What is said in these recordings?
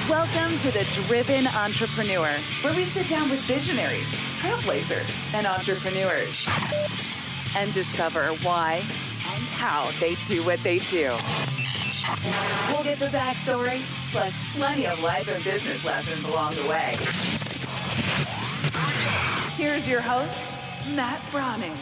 Welcome to The Driven Entrepreneur, where we sit down with visionaries, trailblazers, and entrepreneurs and discover why and how they do what they do. We'll get the backstory, plus plenty of life and business lessons along the way. Here's your host, Matt Brauning.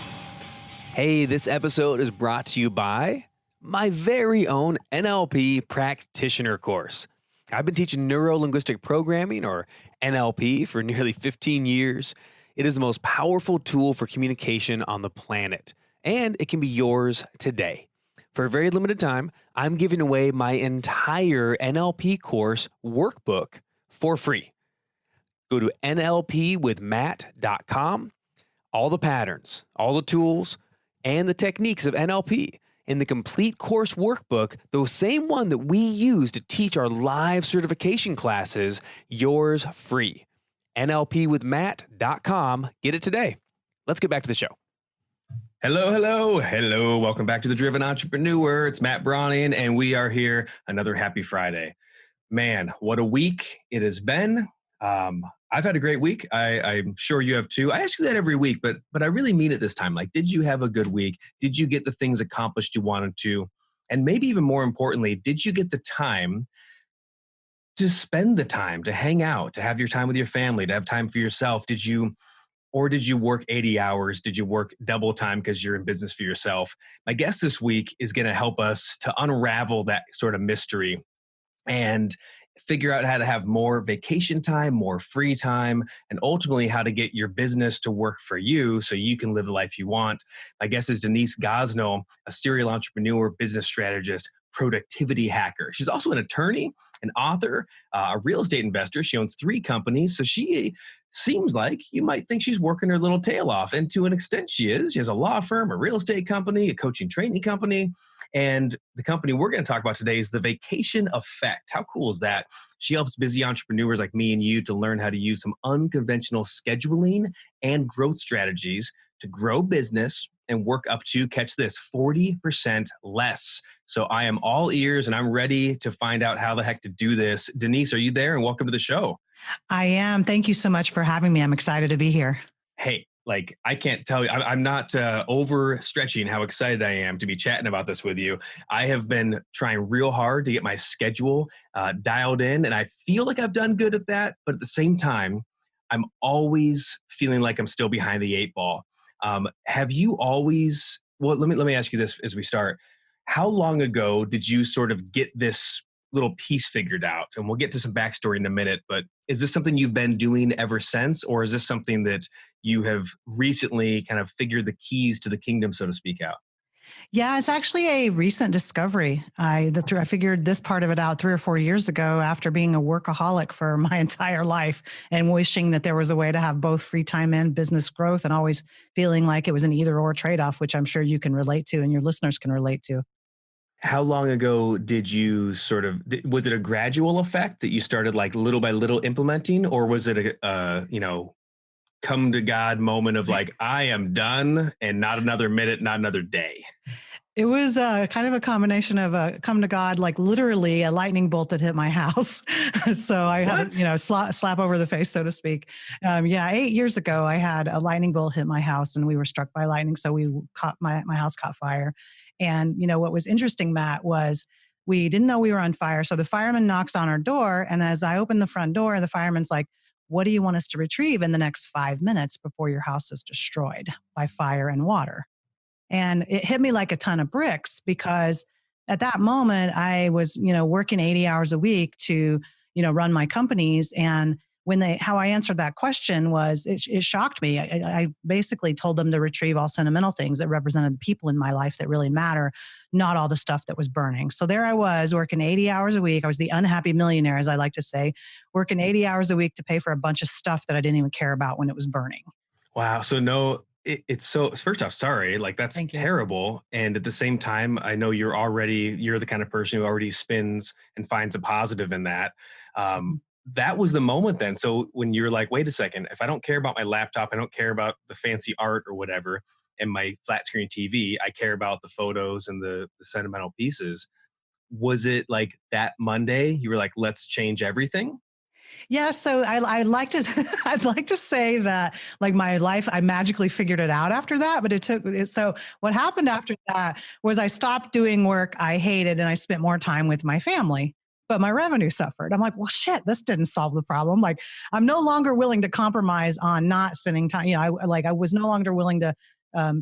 Hey, this episode is brought to you by my very own NLP practitioner course. I've been teaching neuro-linguistic programming, or NLP, for nearly 15 years. It is the most powerful tool for communication on the planet, and it can be yours today. For a very limited time, I'm giving away my entire NLP course workbook for free. Go to nlpwithmatt.com. All the patterns, all the tools, and the techniques of NLP in the complete course workbook, the same one that we use to teach our live certification classes, yours free. nlpwithmatt.com. Get it today. Let's get back to the show. Hello. Welcome back to The Driven Entrepreneur. It's Matt Brauning, and we are here. Another happy Friday. Man, what a week it has been. I've had a great week. I'm sure you have too. I ask you that every week, but I really mean it this time. Like, did you have a good week? Did you get the things accomplished you wanted to? And maybe even more importantly, did you get the time to spend the time, to hang out, to have your time with your family, to have time for yourself? Did you work 80 hours? Did you work double time because you're in business for yourself? My guest this week is going to help us to unravel that sort of mystery and figure out how to have more vacation time, more free time, and ultimately how to get your business to work for you so you can live the life you want. My guest is Denise Gosnell, a serial entrepreneur, business strategist, productivity hacker. She's also an attorney, an author, a real estate investor. She owns 3 companies, so she seems like you might think she's working her little tail off, and to an extent she is. She has a law firm, a real estate company, a coaching training company, and the company we're going to talk about today is The Vacation Effect. How cool is that? She helps busy entrepreneurs like me and you to learn how to use some unconventional scheduling and growth strategies to grow business and work up to, catch this, 40% less. So I am all ears and I'm ready to find out how the heck to do this. Denise, are you there? And welcome to the show. I am. Thank you so much for having me. I'm excited to be here. Hey, like, I can't tell you, I'm not overstretching how excited I am to be chatting about this with you. I have been trying real hard to get my schedule dialed in, and I feel like I've done good at that. But at the same time, I'm always feeling like I'm still behind the 8 ball. Have you always, well, let me ask you this as we start. How long ago did you sort of get this little piece figured out? And we'll get to some backstory in a minute, but is this something you've been doing ever since, or is this something that you have recently kind of figured the keys to the kingdom, so to speak, out? Yeah, it's actually a recent discovery. I figured this part of it out 3 or 4 years ago after being a workaholic for my entire life and wishing that there was a way to have both free time and business growth, and always feeling like it was an either or trade-off, which I'm sure you can relate to and your listeners can relate to. How long ago did you was it a gradual effect that you started like little by little implementing, or was it a come to God moment of like, I am done and not another minute, not another day? It was kind of a combination of a come to God, like literally a lightning bolt that hit my house. So I had, slap over the face, so to speak. 8 years ago, I had a lightning bolt hit my house and we were struck by lightning. So my house caught fire. And, what was interesting, Matt, was we didn't know we were on fire. So the fireman knocks on our door. And as I open the front door, the fireman's like, what do you want us to retrieve in the next 5 minutes before your house is destroyed by fire and water? And it hit me like a ton of bricks, because at that moment I was, working 80 hours a week to, run my companies. And how I answered that question was, it shocked me. I basically told them to retrieve all sentimental things that represented the people in my life that really matter, not all the stuff that was burning. So there I was working 80 hours a week. I was the unhappy millionaire, as I like to say, working 80 hours a week to pay for a bunch of stuff that I didn't even care about when it was burning. Wow. So it's so, first off, sorry, like that's terrible. And at the same time, I know you're the kind of person who already spins and finds a positive in that. That was the moment then. So when you're like, wait a second, if I don't care about my laptop, I don't care about the fancy art or whatever, and my flat screen TV, I care about the photos and the sentimental pieces. was it like that Monday you were like, let's change everything? Yeah, so I like to I'd like to say that like my life, I magically figured it out after that, but so what happened after that was I stopped doing work I hated and I spent more time with my family. But my revenue suffered. I'm like, well, shit, this didn't solve the problem. Like, I'm no longer willing to compromise on not spending time. I was no longer willing to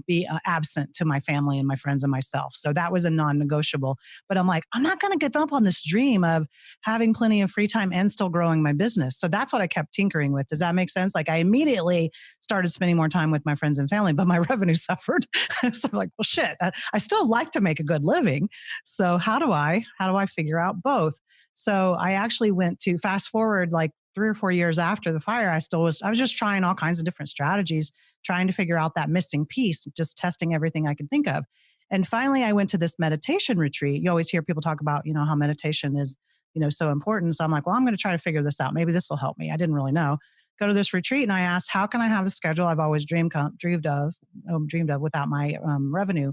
be absent to my family and my friends and myself. So that was a non-negotiable. But I'm like, I'm not going to give up on this dream of having plenty of free time and still growing my business. So that's what I kept tinkering with. Does that make sense? Like I immediately started spending more time with my friends and family, but my revenue suffered. So I'm like, well, shit, I still like to make a good living. So how do I figure out both? So I actually went to fast forward like 3 or 4 years after the fire. I was just trying all kinds of different strategies, trying to figure out that missing piece, just testing everything I could think of. And finally, I went to this meditation retreat. You always hear people talk about, how meditation is, so important. So I'm like, well, I'm going to try to figure this out. Maybe this will help me. I didn't really know. Go to this retreat and I asked, how can I have the schedule I've always dreamed of without my revenue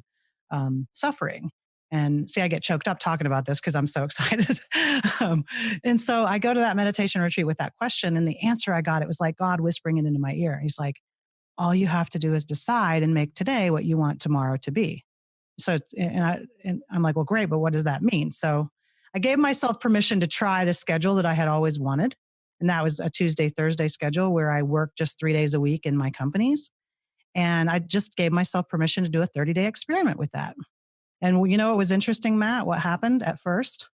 suffering? And see, I get choked up talking about this because I'm so excited. And so I go to that meditation retreat with that question. And the answer I got, it was like God whispering it into my ear. He's like, all you have to do is decide and make today what you want tomorrow to be. So, and I'm like, well, great, but what does that mean? So I gave myself permission to try the schedule that I had always wanted. And that was a Tuesday, Thursday schedule where I worked just 3 days a week in my companies. And I just gave myself permission to do a 30-day experiment with that. And it was interesting, Matt, what happened at first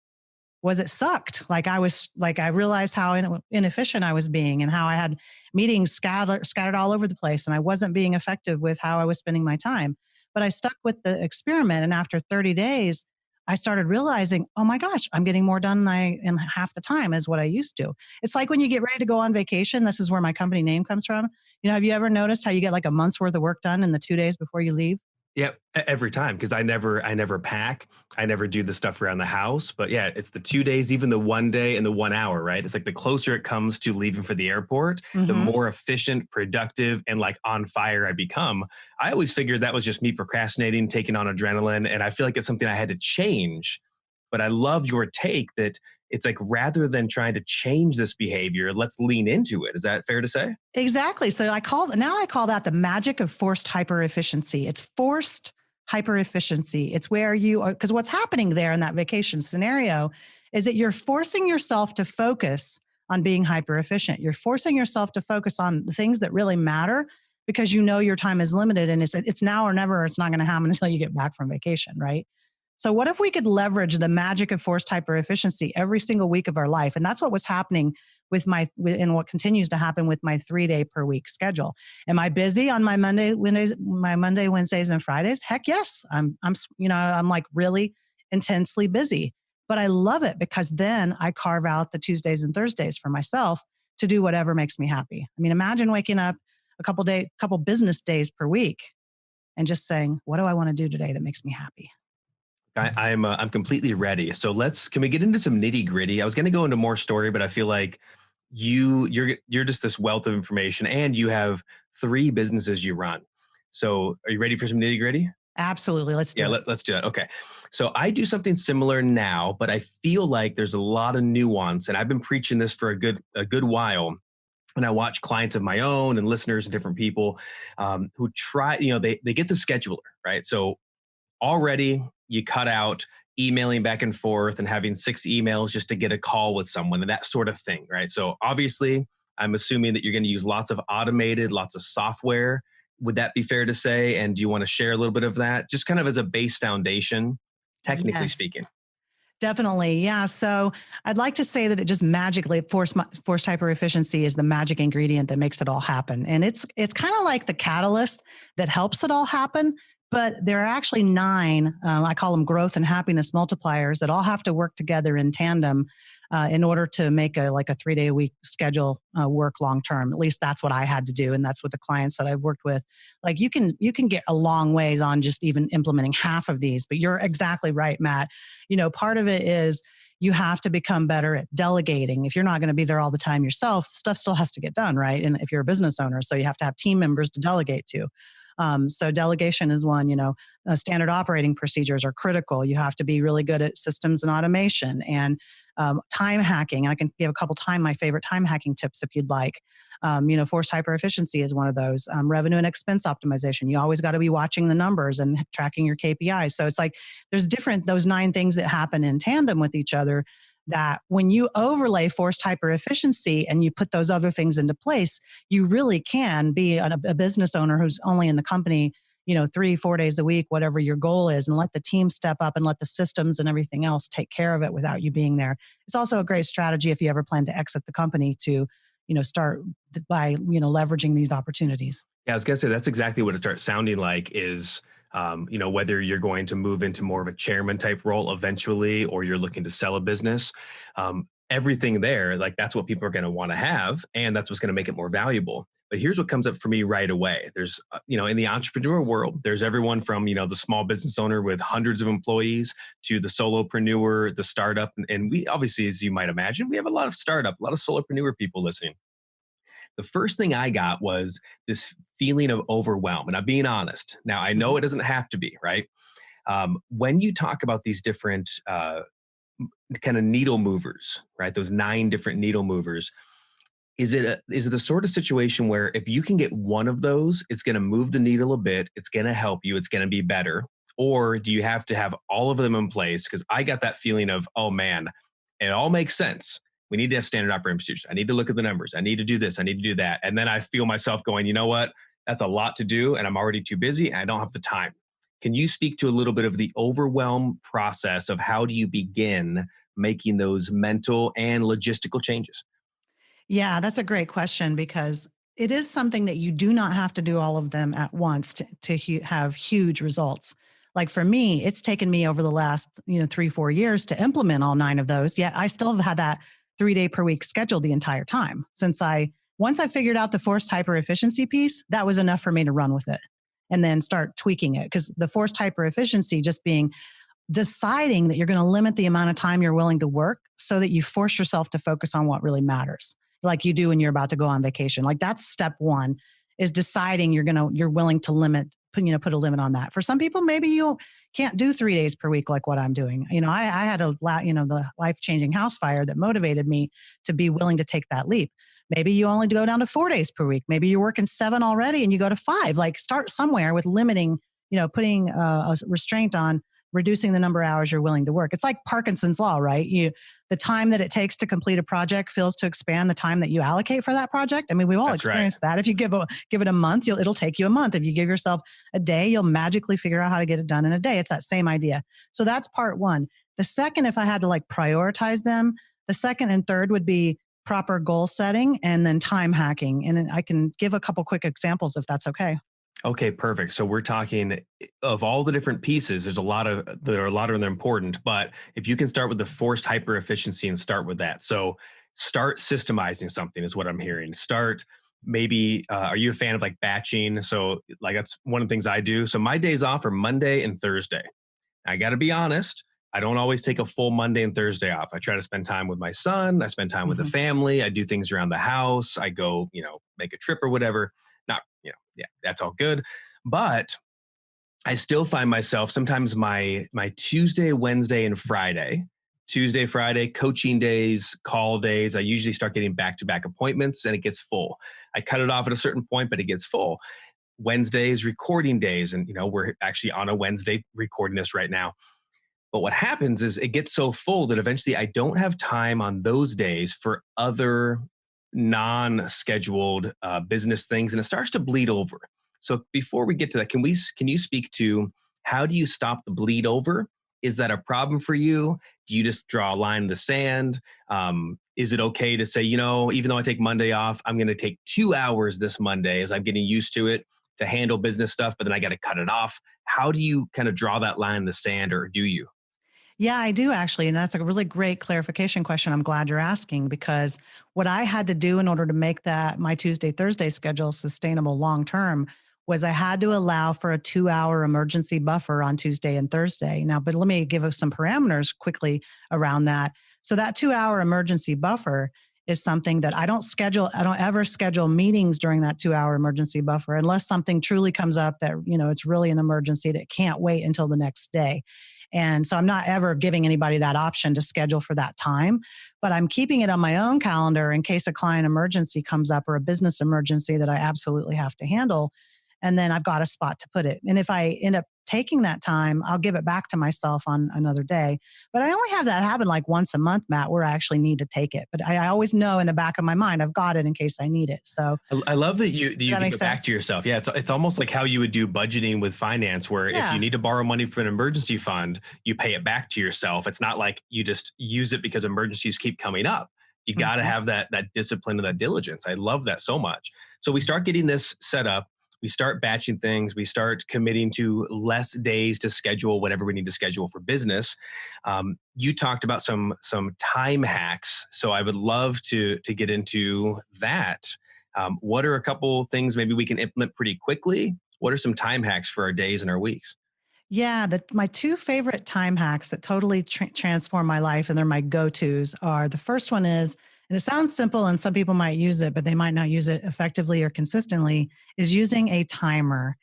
was it sucked. I realized how inefficient I was being and how I had meetings scattered all over the place and I wasn't being effective with how I was spending my time. But I stuck with the experiment. And after 30 days, I started realizing, oh my gosh, I'm getting more done in half the time as what I used to. It's like when you get ready to go on vacation. This is where my company name comes from. Have you ever noticed how you get like a month's worth of work done in the 2 days before you leave? Yeah, every time because I never pack. I never do the stuff around the house. But yeah, it's the 2 days, even the 1 day and the 1 hour, right? It's like the closer it comes to leaving for the airport, the more efficient, productive, and like on fire I become. I always figured that was just me procrastinating, taking on adrenaline. And I feel like it's something I had to change. But I love your take that it's like rather than trying to change this behavior, let's lean into it. Is that fair to say? Exactly. So I call that the magic of forced hyper efficiency. It's forced hyper efficiency. It's where because what's happening there in that vacation scenario is that you're forcing yourself to focus on being hyper efficient. You're forcing yourself to focus on the things that really matter because your time is limited and it's now or never. It's not going to happen until you get back from vacation, right? So what if we could leverage the magic of forced hyper efficiency every single week of our life? And that's what was happening and what continues to happen with my 3-day per week schedule. Am I busy on my Monday, Wednesdays, and Fridays? Heck yes. I'm like really intensely busy, but I love it because then I carve out the Tuesdays and Thursdays for myself to do whatever makes me happy. I mean, imagine waking up a couple business days per week and just saying, what do I want to do today that makes me happy? I'm completely ready. So can we get into some nitty gritty? I was going to go into more story, but I feel like you're just this wealth of information and you have 3 businesses you run. So are you ready for some nitty gritty? Absolutely. Let's do it. Let's do that. Okay. So I do something similar now, but I feel like there's a lot of nuance and I've been preaching this for a good while. And I watch clients of my own and listeners and different people who try, they get the scheduler, right? So already you cut out emailing back and forth and having 6 emails just to get a call with someone and that sort of thing, right? So obviously, I'm assuming that you're going to use lots of software. Would that be fair to say? And do you want to share a little bit of that? Just kind of as a base foundation, technically speaking. Definitely. Yeah. So I'd like to say that it just magically forced hyper efficiency is the magic ingredient that makes it all happen. And it's kind of like the catalyst that helps it all happen. But there are actually 9, I call them growth and happiness multipliers that all have to work together in tandem in order to make a 3-day a week schedule work long term. At least that's what I had to do. And that's what the clients that I've worked with. Like you can get a long ways on just even implementing half of these, but you're exactly right, Matt. Part of it is you have to become better at delegating. If you're not going to be there all the time yourself, stuff still has to get done, right? And if you're a business owner, so you have to have team members to delegate to. So delegation is one, standard operating procedures are critical. You have to be really good at systems and automation and time hacking. I can give a couple my favorite time hacking tips if you'd like. Forced hyper efficiency is one of those. Revenue and expense optimization. You always got to be watching the numbers and tracking your KPIs. So it's like there's those 9 things that happen in tandem with each other, that when you overlay forced hyper efficiency and you put those other things into place, you really can be a business owner who's only in the company 3-4 days a week, whatever your goal is, and let the team step up and let the systems and everything else take care of it without you being there. It's also a great strategy if you ever plan to exit the company to, start by, leveraging these opportunities. Yeah, I was going to say that's exactly what it starts sounding like is, whether you're going to move into more of a chairman type role eventually, or you're looking to sell a business, everything there, like that's what people are going to want to have. And that's what's going to make it more valuable. But here's what comes up for me right away. There's, in the entrepreneur world, there's everyone from, the small business owner with hundreds of employees to the solopreneur, the startup. And we obviously, as you might imagine, we have a lot of solopreneur people listening. The first thing I got was this feeling of overwhelm. And I'm being honest. Now, I know it doesn't have to be, right? When you talk about these different kind of needle movers, right? Those 9 different needle movers. Is it the sort of situation where if you can get one of those, it's going to move the needle a bit, it's going to help you, it's going to be better? Or do you have to have all of them in place? Because I got that feeling of, oh man, it all makes sense. We need to have standard operating procedures. I need to look at the numbers. I need to do this. I need to do that. And then I feel myself going, you know what? That's a lot to do and I'm already too busy and I don't have the time. Can you speak to a little bit of the overwhelm process of how do you begin making those mental and logistical changes? Yeah, that's a great question, because it is something that you do not have to do all of them at once to have huge results. Like for me, it's taken me over the last 3-4 years to implement all 9 of those. Yet I still have had that 3-day per week schedule the entire time. Once I figured out the forced hyper efficiency piece, that was enough for me to run with it and then start tweaking it. Because the forced hyper efficiency just being deciding that you're going to limit the amount of time you're willing to work so that you force yourself to focus on what really matters, like you do when you're about to go on vacation. Like that's step 1, is deciding you're willing to put a limit on that. For some people, maybe you can't do 3 days per week like what I'm doing. I had the life-changing house fire that motivated me to be willing to take that leap. Maybe you only go down to 4 days per week. Maybe you're working 7 already and you go to 5. Like start somewhere with limiting, putting a restraint on reducing the number of hours you're willing to work. It's like Parkinson's law, right? The time that it takes to complete a project fails to expand the time that you allocate for that project. I mean, we've all experienced that. If you give it a month, it'll take you a month. If you give yourself a day, you'll magically figure out how to get it done in a day. It's that same idea. So that's part 1. The second, if I had to prioritize them, the second and third would be proper goal setting and then time hacking. And I can give a couple quick examples if that's okay. Okay, perfect. So we're talking of all the different pieces. There are a lot of them important, but if you can start with the forced hyper efficiency and start with that. So start systemizing something is what I'm hearing. Start maybe, are you a fan of batching? So that's one of the things I do. So my days off are Monday and Thursday. I got to be honest. I don't always take a full Monday and Thursday off. I try to spend time with my son. I spend time with the family. I do things around the house. I go, make a trip or whatever. That's all good. But I still find myself sometimes my Tuesday, Wednesday, and Tuesday, Friday, coaching days, call days. I usually start getting back-to-back appointments and it gets full. I cut it off at a certain point, but it gets full. Wednesday is recording days. And, we're actually on a Wednesday recording this right now. But what happens is it gets so full that eventually I don't have time on those days for other non-scheduled business things, and it starts to bleed over. So before we get to that, can you speak to how do you stop the bleed over? Is that a problem for you? Do you just draw a line in the sand? Is it okay to say, even though I take Monday off, I'm going to take 2 hours this Monday as I'm getting used to it to handle business stuff, but then I got to cut it off? How do you kind of draw that line in the sand, or do you? Yeah, I do actually. And that's a really great clarification question. I'm glad you're asking, because what I had to do in order to make that my Tuesday, Thursday schedule sustainable long-term was I had to allow for a 2-hour emergency buffer on Tuesday and Thursday. Now, but let me give us some parameters quickly around that. So that 2-hour emergency buffer is something that I don't schedule. I don't ever schedule meetings during that 2-hour emergency buffer unless something truly comes up that, it's really an emergency that can't wait until the next day. And so I'm not ever giving anybody that option to schedule for that time, but I'm keeping it on my own calendar in case a client emergency comes up or a business emergency that I absolutely have to handle. And then I've got a spot to put it. And if I end up taking that time, I'll give it back to myself on another day. But I only have that happen like once a month, Matt, where I actually need to take it. But I always know in the back of my mind, I've got it in case I need it. So I love that you give it back sense? to yourself. Yeah, it's almost like how you would do budgeting with finance, where if you need to borrow money for an emergency fund, you pay it back to yourself. It's not like you just use it because emergencies keep coming up. You got to have that discipline and that diligence. I love that so much. So we start getting this set up. We start batching things. We start committing to less days to schedule whatever we need to schedule for business. You talked about some time hacks, so I would love to get into that. What are a couple things maybe we can implement pretty quickly? What are some time hacks for our days and our weeks? Yeah, my two favorite time hacks that totally transform my life, and they're my go-tos, are the first one is, and it sounds simple and some people might use it, but they might not use it effectively or consistently, is using a timer.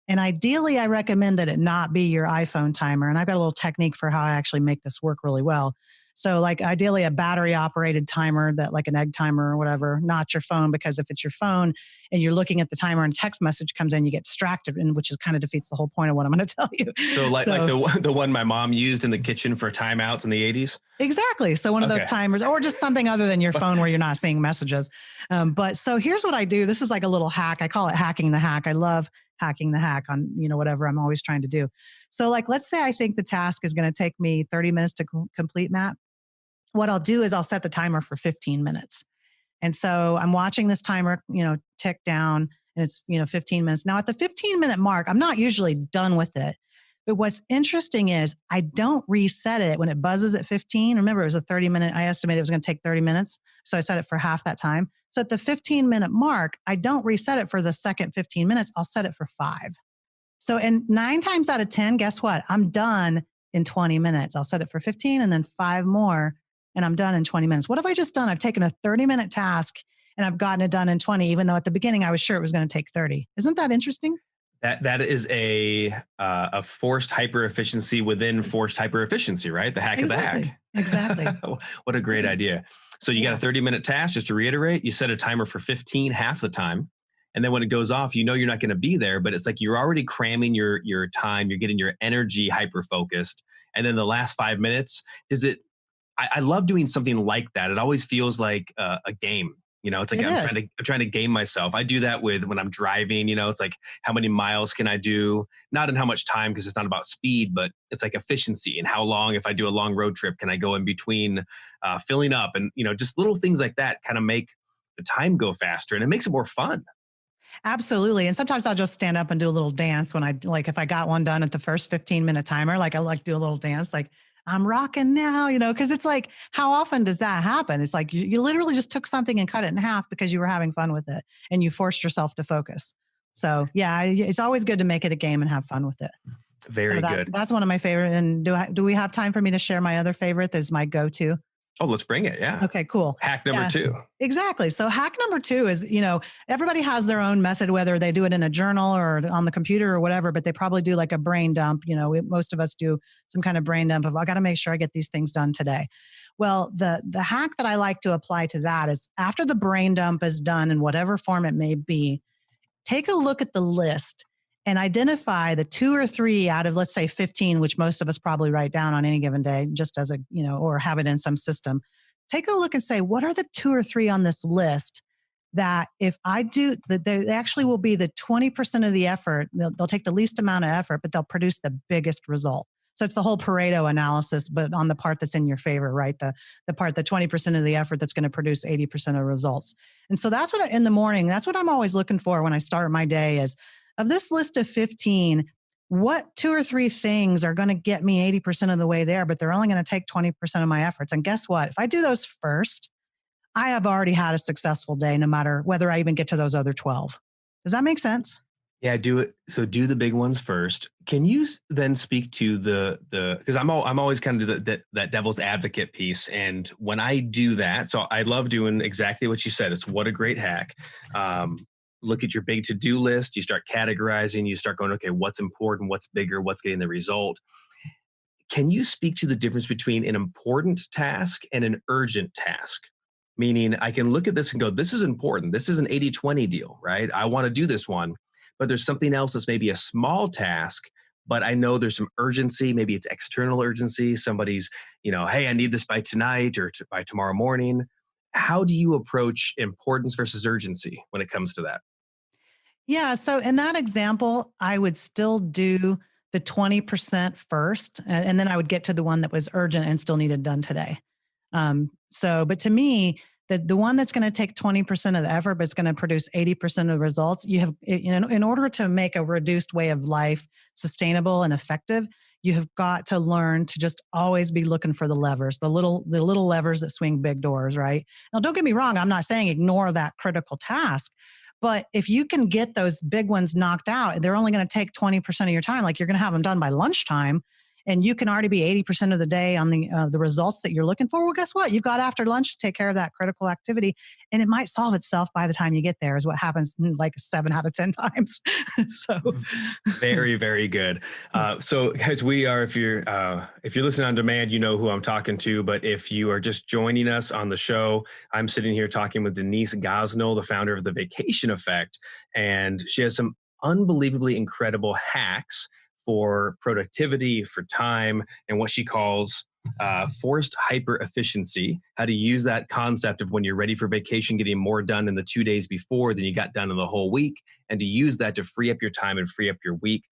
And ideally, I recommend that it not be your iPhone timer. And I've got a little technique for how I actually make this work really well. So like ideally a battery operated timer, that like an egg timer or whatever, not your phone, because if it's your phone and you're looking at the timer and a text message comes in, you get distracted, and which is kind of defeats the whole point of what I'm going to tell you. So like the one my mom used in the kitchen for timeouts in the 80s? Exactly. So one of those timers, or just something other than your phone where you're not seeing messages. But so here's what I do. This is like a little hack. I call it hacking the hack. I love hacking the hack on, whatever I'm always trying to do. So like, let's say I think the task is going to take me 30 minutes to complete, Matt. What I'll do is I'll set the timer for 15 minutes. And so I'm watching this timer, tick down, and it's, 15 minutes. Now at the 15-minute mark, I'm not usually done with it. But what's interesting is I don't reset it when it buzzes at 15. Remember, it was a 30-minute, I estimated it was going to take 30 minutes. So I set it for half that time. So at the 15-minute mark, I don't reset it for the second 15 minutes. I'll set it for 5. So, and 9 times out of 10, guess what? I'm done in 20 minutes. I'll set it for 15 and then 5 more, and I'm done in 20 minutes. What have I just done? I've taken a 30-minute task and I've gotten it done in 20, even though at the beginning I was sure it was going to take 30. Isn't that interesting? That is a forced hyper efficiency within forced hyper efficiency, right? The hack of the hack. Exactly. What a great idea. So you got a 30-minute task, just to reiterate, you set a timer for 15 half the time. And then when it goes off, you're not going to be there, but it's like you're already cramming your time, you're getting your energy hyper focused. And then the last 5 minutes, I love doing something like that. It always feels like a game. It's like I'm trying to game myself. I do that when I'm driving. It's like, how many miles can I do? Not in how much time, because it's not about speed, but it's like efficiency and how long. If I do a long road trip, can I go in between filling up? And just little things like that kind of make the time go faster, and it makes it more fun. Absolutely. And sometimes I'll just stand up and do a little dance when if I got one done at the first 15-minute timer, like I like to do a little dance, like I'm rocking now, because it's like, how often does that happen? It's like you literally just took something and cut it in half because you were having fun with it and you forced yourself to focus. So yeah, it's always good to make it a game and have fun with it. Very good. That's one of my favorite. And do we have time for me to share my other favorite? That's my go-to. Oh, let's bring it. Yeah. Okay, cool. Hack number 2. Exactly. So hack number 2 is, everybody has their own method, whether they do it in a journal or on the computer or whatever, but they probably do like a brain dump. Most of us do some kind of brain dump of, I got to make sure I get these things done today. Well, the hack that I like to apply to that is, after the brain dump is done in whatever form it may be, take a look at the list and identify the 2 or 3 out of, let's say, 15, which most of us probably write down on any given day, just as a, or have it in some system. Take a look and say, what are the 2 or 3 on this list that if I do, that they actually will be the 20% of the effort. They'll take the least amount of effort, but they'll produce the biggest result. So it's the whole Pareto analysis, but on the part that's in your favor, right? The 20% of the effort that's going to produce 80% of results. And so that's what in the morning, that's what I'm always looking for when I start my day is, of this list of 15, what 2 or 3 things are going to get me 80% of the way there, but they're only going to take 20% of my efforts. And guess what? If I do those first, I have already had a successful day, no matter whether I even get to those other 12. Does that make sense? Yeah, do it. So do the big ones first. Can you then speak to because I'm always kind of that devil's advocate piece, and when I do that, so I love doing exactly what you said. It's what a great hack. Um, Look at your big to do list. You start categorizing. You start going, okay, what's important, what's bigger, what's getting the result. Can you speak to the difference between an important task and an urgent task? Meaning, I can look at this and go, this is important. This is an 80-20 deal, right? I want to do this one, but there's something else that's maybe a small task, but I know there's some urgency. Maybe it's external urgency. Somebody's, hey, I need this by tonight or by tomorrow morning. How do you approach importance versus urgency when it comes to that? Yeah. So in that example, I would still do the 20% first, and then I would get to the one that was urgent and still needed done today. But to me, the one that's going to take 20% of the effort, but it's going to produce 80% of the results, in order to make a reduced way of life sustainable and effective, you have got to learn to just always be looking for the levers, the little levers that swing big doors, right? Now, don't get me wrong. I'm not saying ignore that critical task. But if you can get those big ones knocked out, they're only going to take 20% of your time. Like you're going to have them done by lunchtime, and you can already be 80% of the day on the results that you're looking for. Well, guess what? You've got after lunch to take care of that critical activity, and it might solve itself by the time you get there. Is what happens like 7 out of 10 times. So, Very, very good. So, guys, if you're listening on demand, you know who I'm talking to. But if you are just joining us on the show, I'm sitting here talking with Denise Gosnell, the founder of the Vacation Effect, and she has some unbelievably incredible hacks for productivity, for time, and what she calls forced hyper efficiency. How to use that concept of when you're ready for vacation, getting more done in the 2 days before than you got done in the whole week, and to use that to free up your time and free up your week.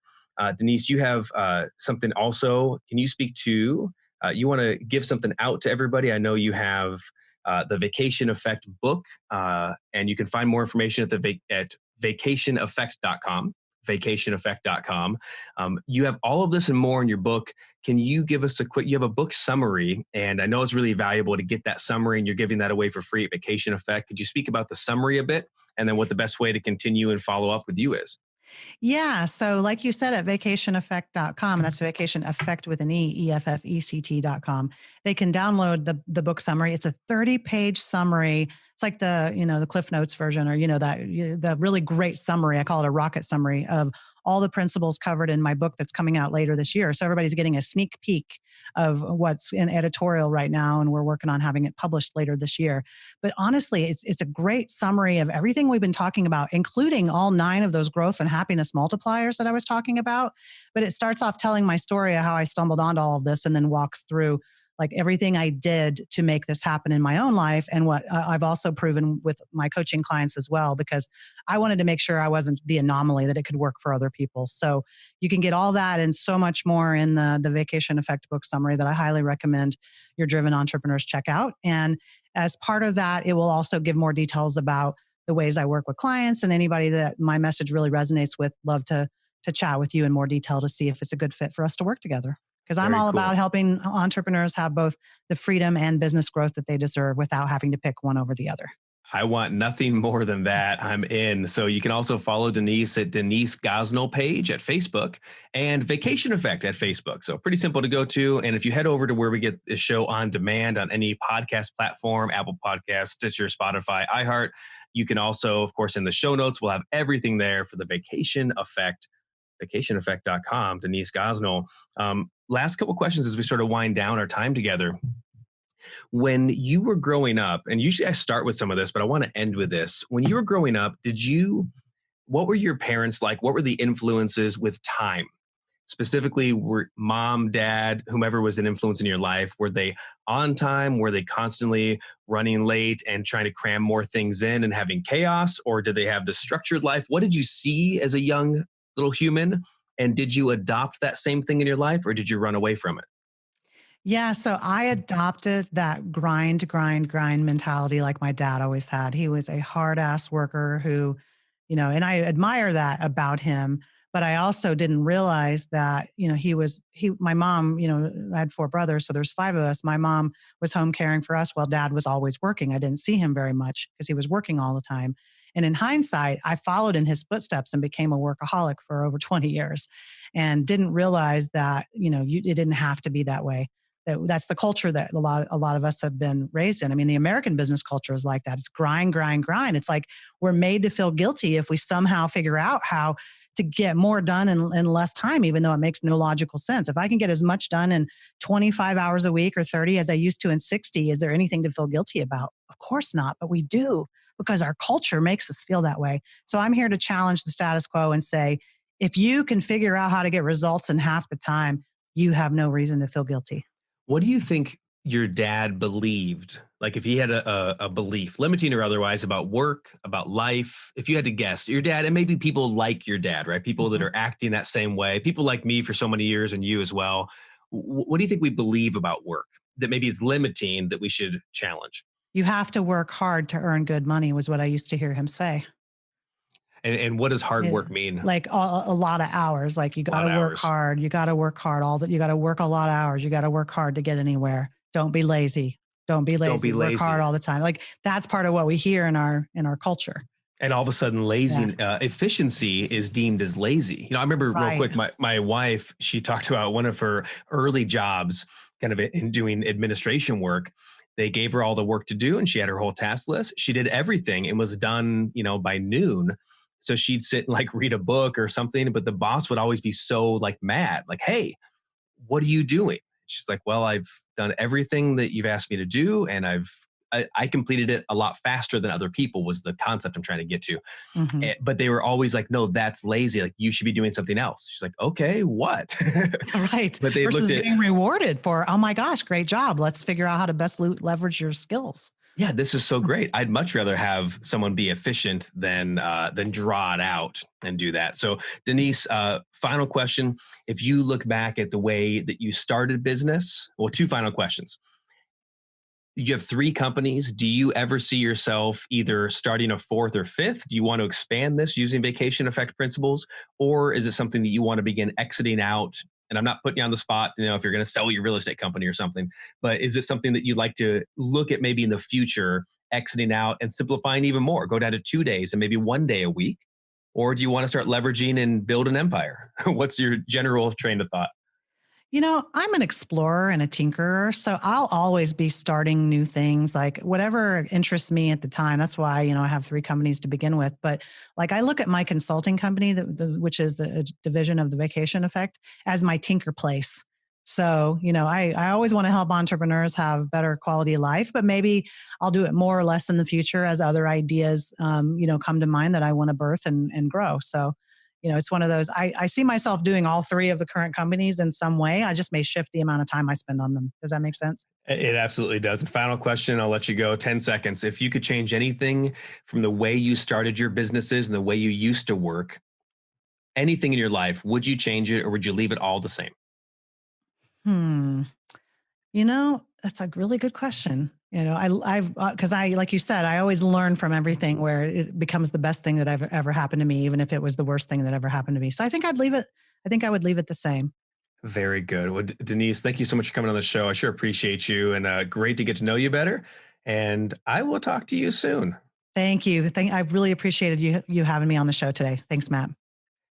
Denise, you have something also. Can you speak to, you want to give something out to everybody? I know you have the Vacation Effect book, and you can find more information at vacationeffect.com. Vacationeffect.com. You have all of this and more in your book. Can you give us you have a book summary, and I know it's really valuable to get that summary, and you're giving that away for free at Vacation Effect. Could you speak about the summary a bit, and then what the best way to continue and follow up with you is? yeah. So, like you said, at vacationeffect.com, that's vacation effect with an EFFECT.com, they can download the book summary. It's a 30-page summary. It's like the Cliff Notes version, or, the really great summary. I call it a rocket summary of all the principles covered in my book that's coming out later this year. So everybody's getting a sneak peek of what's in editorial right now, and we're working on having it published later this year. But honestly, it's a great summary of everything we've been talking about, including all 9 of those growth and happiness multipliers that I was talking about. But it starts off telling my story of how I stumbled onto all of this, and then walks through like everything I did to make this happen in my own life, and what I've also proven with my coaching clients as well, because I wanted to make sure I wasn't the anomaly, that it could work for other people. So you can get all that and so much more in the Vacation Effect book summary that I highly recommend your driven entrepreneurs check out. And as part of that, it will also give more details about the ways I work with clients, and anybody that my message really resonates with, love to chat with you in more detail to see if it's a good fit for us to work together. Because I'm Very all cool. about helping entrepreneurs have both the freedom and business growth that they deserve without having to pick one over the other. I want nothing more than that. I'm in. So you can also follow Denise at Denise Gosnell page at Facebook, and Vacation Effect at Facebook. So pretty simple to go to. And if you head over to where we get this show on demand on any podcast platform, Apple Podcasts, Stitcher, Spotify, iHeart, you can also, of course, in the show notes, we'll have everything there for the Vacation Effect, vacationeffect.com, Denise Gosnell. Last couple questions as we sort of wind down our time together. When you were growing up, and usually I start with some of this, but I want to end with this. When you were growing up, what were your parents like? What were the influences with time? Specifically, were mom, dad, whomever was an influence in your life, were they on time? Were they constantly running late and trying to cram more things in and having chaos? Or did they have the structured life? What did you see as a young little human? And did you adopt that same thing in your life, or did you run away from it? Yeah, so I adopted that grind mentality like my dad always had. He was a hard ass worker who, and I admire that about him. But I also didn't realize that, my mom, I had 4 brothers, so there's 5 of us. My mom was home caring for us while dad was always working. I didn't see him very much because he was working all the time. And in hindsight, I followed in his footsteps and became a workaholic for over 20 years and didn't realize that, it didn't have to be that way. That's the culture that a lot of us have been raised in. I mean, the American business culture is like that. It's grind, grind, grind. It's like we're made to feel guilty if we somehow figure out how to get more done in less time, even though it makes no logical sense. If I can get as much done in 25 hours a week or 30 as I used to in 60, is there anything to feel guilty about? Of course not, but we do, because our culture makes us feel that way. So I'm here to challenge the status quo and say, if you can figure out how to get results in half the time, you have no reason to feel guilty. What do you think your dad believed? Like if he had a belief, limiting or otherwise, about work, about life, if you had to guess, your dad, and maybe people like your dad, right? People that are acting that same way, people like me for so many years and you as well. What do you think we believe about work that maybe is limiting that we should challenge? You have to work hard to earn good money, was what I used to hear him say. And what does hard work mean? Like a lot of hours. Like you got to work hard. You got to work hard. You got to work a lot of hours. You got to work hard to get anywhere. Don't be lazy. Don't be lazy. Work hard all the time. Like that's part of what we hear in our culture. And all of a sudden, efficiency is deemed as lazy. I remember real quick, my wife, she talked about one of her early jobs, kind of in doing administration work. They gave her all the work to do, and she had her whole task list. She did everything and was done, by noon. So she'd sit and like read a book or something, but the boss would always be so like mad, like, "Hey, what are you doing?" She's like, "Well, I've done everything that you've asked me to do, and I completed it a lot faster than other people," was the concept I'm trying to get to. But they were always like, "No, that's lazy. Like you should be doing something else." She's like, "Okay, what?" Right. But they versus being rewarded for, "Oh my gosh, great job. Let's figure out how to best leverage your skills." Yeah, this is so great. I'd much rather have someone be efficient than draw it out and do that. So, Denise, final question: if you look back at the way that you started business, well, two final questions. You have 3 companies. Do you ever see yourself either starting a 4th or 5th? Do you want to expand this using vacation effect principles? Or is it something that you want to begin exiting out? And I'm not putting you on the spot, if you're going to sell your real estate company or something, but is it something that you'd like to look at maybe in the future, exiting out and simplifying even more, go down to 2 days and maybe 1 day a week? Or do you want to start leveraging and build an empire? What's your general train of thought? I'm an explorer and a tinkerer, so I'll always be starting new things, like whatever interests me at the time. That's why, I have 3 companies to begin with. But like I look at my consulting company, which is the division of the Vacation Effect, as my tinker place. So, I always want to help entrepreneurs have better quality of life, but maybe I'll do it more or less in the future as other ideas, come to mind that I want to birth and grow. So, it's one of those, I see myself doing all 3 of the current companies in some way. I just may shift the amount of time I spend on them. Does that make sense? It absolutely does. And final question, I'll let you go. 10 seconds. If you could change anything from the way you started your businesses and the way you used to work, anything in your life, would you change it or would you leave it all the same? That's a really good question. Because like you said, I always learn from everything where it becomes the best thing that ever happened to me, even if it was the worst thing that ever happened to me. So I think I'd leave it. I think I would leave it the same. Very good. Well, Denise, thank you so much for coming on the show. I sure appreciate you, and great to get to know you better. And I will talk to you soon. Thank you. I really appreciated you having me on the show today. Thanks, Matt.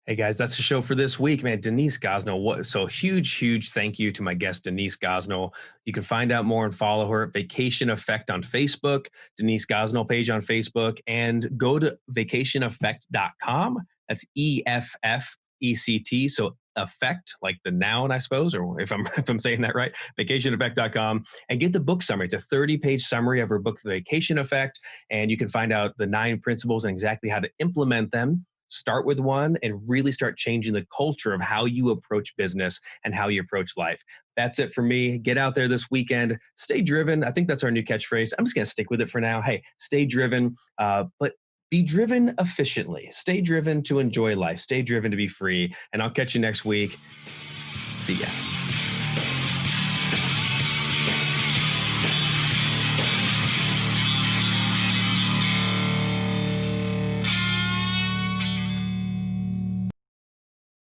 Hey guys, that's the show for this week, man. Denise Gosnell. So huge thank you to my guest, Denise Gosnell. You can find out more and follow her at Vacation Effect on Facebook, Denise Gosnell page on Facebook, and go to vacationeffect.com. That's EFFECT. So effect, like the noun, I suppose, or if I'm saying that right, vacationeffect.com, and get the book summary. It's a 30-page summary of her book, The Vacation Effect, and you can find out the 9 principles and exactly how to implement them. Start with one and really start changing the culture of how you approach business and how you approach life. That's it for me. Get out there this weekend. Stay driven. I think that's our new catchphrase. I'm just going to stick with it for now. Hey, stay driven, but be driven efficiently. Stay driven to enjoy life. Stay driven to be free. And I'll catch you next week. See ya.